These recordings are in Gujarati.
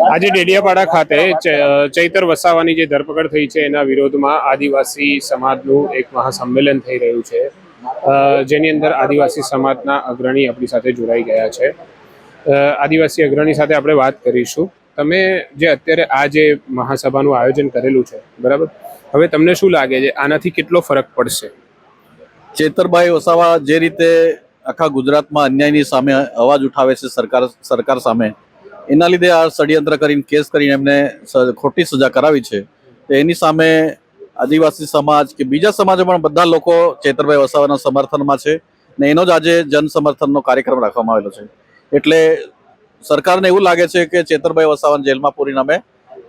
આજે ડેડિયાપાડા ખાતે ચૈતર વસાવાની જે ધરપકડ થઈ છે એના વિરોધમાં આદિવાસી સમાજનું એક મહાસંમેલન થઈ રહ્યું છે, જેની અંદર આદિવાસી સમાજના અગ્રણી આપણી સાથે જોડાઈ ગયા છે. આદિવાસી અગ્રણી સાથે આપણે વાત કરીશું. તમે જે અત્યારે આ જે મહાસભાનું આયોજન કરેલું છે, બરાબર, હવે તમને શું લાગે છે આનાથી કેટલો ફરક પડશે? ચેતરભાઈ વસાવા જે રીતે આખા ગુજરાતમાં અન્યાયની સામે અવાજ ઉઠાવે છે સરકાર સામે, એના લીધે આ ષડયંત્ર કરીને કેસ કરીને એમને ખોટી સજા કરાવી છે. તો એની સામે આદિવાસી સમાજ કે બીજા સમાજ પણ બધા લોકો ચેતરભાઈ વસાવાના સમર્થનમાં છે ને એનો જ આજે જન સમર્થનનો કાર્યક્રમ રાખવામાં આવેલો છે. એટલે સરકારને એવું લાગે છે કે ચેતરભાઈ વસાવાને જેલમાં પૂરીને અમે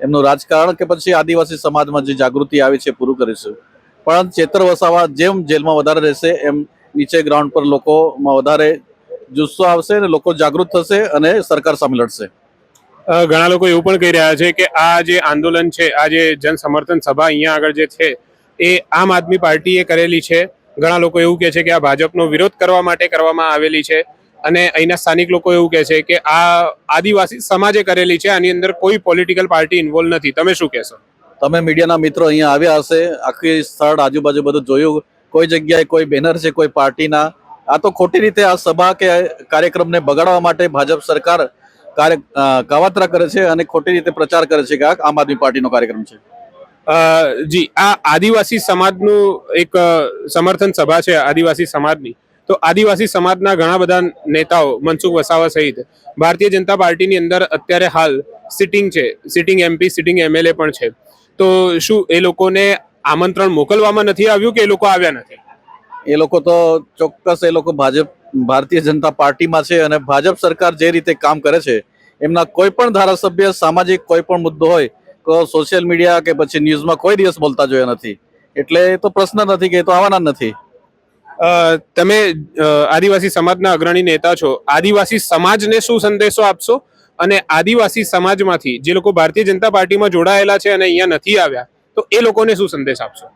એમનું રાજકારણ કે પછી આદિવાસી સમાજમાં જે જાગૃતિ આવી છે પૂરું કરીશું. પણ ચેતર વસાવા જેમ જેલમાં વધારે રહેશે એમ નીચે ગ્રાઉન્ડ પર લોકોમાં વધારે જુસ્સો આવશે અને લોકો જાગૃત થશે અને સરકાર સામે લડશે. ઘણા લોકો એવું પણ કહી રહ્યા છે કે આ જે આંદોલન છે, આ જે જન સમર્થન સભા અહીંયા આગળ જે છે એ આમ આદમી પાર્ટીએ કરેલી છે. ઘણા લોકો એવું કહે છે કે આ ભાજપનો વિરોધ કરવા માટે કરવામાં આવેલી છે, અને અહીંના સ્થાનિક લોકો એવું કહે છે કે આ આદિવાસી સમાજે કરેલી છે, આની અંદર કોઈ પોલિટિકલ પાર્ટી ઇન્વોલ્વ નથી. તમે શું કહેશો? તમે મીડિયાના મિત્રો અહીંયા આવ્યા હશે, આખી સ્થળ આજુબાજુ બધું જોયું, કોઈ જગ્યાએ કોઈ બેનર છે કોઈ પાર્ટીના. આ તો ખોટી રીતે આ સભા કે કાર્યક્રમને બગાડવા માટે ભાજપ સરકાર કાવતરા કરે છે અને ખોટી રીતે પ્રચાર કરે છે કે આ આમ આદમી પાર્ટીનો કાર્યક્રમ છે. જી, આ આદિવાસી સમાજનું એક સમર્થન સભા છે આદિવાસી સમાજની. તો આદિવાસી સમાજના ઘણા બધા નેતાઓ, મનસુખ વસાવા સહિત ભારતીય જનતા પાર્ટીની અંદર અત્યારે હાલ સિટિંગ એમપી, સિટિંગ એમએલએ પણ છે. તો શું એ લોકોને આમંત્રણ મોકલવામાં નથી આવ્યું કે એ લોકો આવ્યા નથી? એ લોકો તો ચોક્કસ એ લોકો ભારતીય જનતા પાર્ટીમાં છે અને ભાજપ સરકાર જે રીતે કામ કરે છે, એમના કોઈ પણ ધારાસભ્ય સામાજિક કોઈ પણ મુદ્દો હોય તો સોશિયલ મીડિયા કે પછી ન્યૂઝમાં કોઈ દિવસ બોલતા જોયા નથી. એટલે એ તો પ્રશ્ન નથી કે એ તો આવવાના નથી. તમે આદિવાસી સમાજના અગ્રણી નેતા છો, આદિવાસી સમાજને શું સંદેશો આપશો? અને આદિવાસી સમાજમાંથી જે લોકો ભારતીય જનતા પાર્ટીમાં જોડાયેલા છે અને અહીંયા નથી આવ્યા, તો એ લોકોને શું સંદેશ આપશો?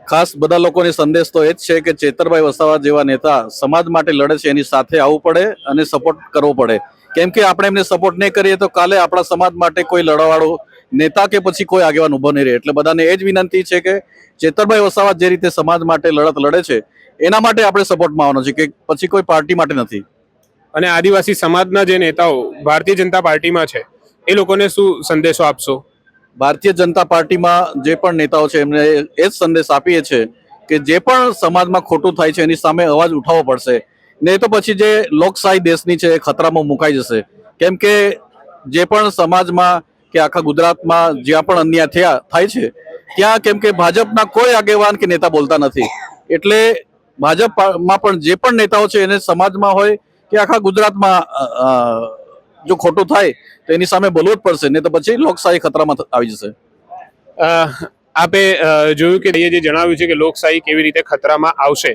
ખાસ બધા લોકોને સંદેશ તો એ જ છે કે ચેતરભાઈ વસાવા જેવા નેતા સમાજ માટે લડે છે, એની સાથે આવવું પડે અને સપોર્ટ કરવો પડે. કેમ કે આપણે એમને સપોર્ટ નહીં કરીએ તો કાલે આપણા સમાજ માટે કોઈ લડવાવાળો નેતા કે પછી કોઈ આગેવાન ઉભો નહીં રહે. એટલે બધાને એ જ વિનંતી છે કે ચેતરભાઈ વસાવા જે રીતે સમાજ માટે લડત લડે છે એના માટે આપણે સપોર્ટમાં આવવાનો છે, કે પછી કોઈ પાર્ટી માટે નથી. અને આદિવાસી સમાજના જે નેતાઓ ભારતીય જનતા પાર્ટીમાં છે એ લોકોને શું સંદેશો આપશો? ભારતીય જનતા પાર્ટીમાં જે પણ નેતાઓ છે એમને એ જ સંદેશ આપીએ છીએ કે જે પણ સમાજમાં ખોટું થાય છે એની સામે અવાજ ઉઠાવવો પડશે, નહીં તો પછી જે લોકશાહી દેશની છે એ ખતરામાં મુકાઈ જશે. કેમ કે જે પણ સમાજમાં કે આખા ગુજરાતમાં જ્યાં પણ અન્યાય થાય છે ત્યાં કેમ કે ભાજપના કોઈ આગેવાન કે નેતા બોલતા નથી. એટલે ભાજપમાં પણ જે પણ નેતાઓ છે એને સમાજમાં હોય કે આખા ગુજરાતમાં જો ખોટું થાય તો એની સામે બોલવું જ પડશે, નહીં તો પછી લોકશાહી ખતરામાં આવી જશે. આપે જોયું કે જે જણાવ્યું છે કે લોકશાહી કેવી રીતે ખતરામાં આવશે,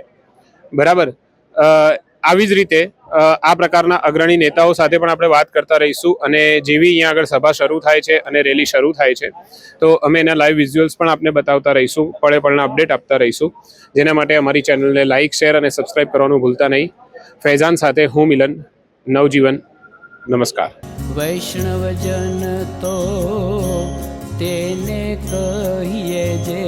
બરાબર. આવી જ રીતે આ પ્રકારના અગ્રણી નેતાઓ સાથે પણ આપણે વાત કરતા રહીશું, અને જેવી અહીંયા આગળ સભા શરૂ થાય છે અને રેલી શરૂ થાય છે તો અમે એના લાઈવ વિઝ્યુઅલ્સ પણ આપને બતાવતા રહીશું, પળે પળના અપડેટ આપતા રહીશું. જેના માટે અમારી ચેનલને લાઇક, શેર અને સબસ્ક્રાઇબ કરવાનું ભૂલતા નહીં. ફૈઝાન સાથે હું મિલન, નવજીવન. નમસ્કાર. વૈષ્ણવજન તો તેને કહીએ જે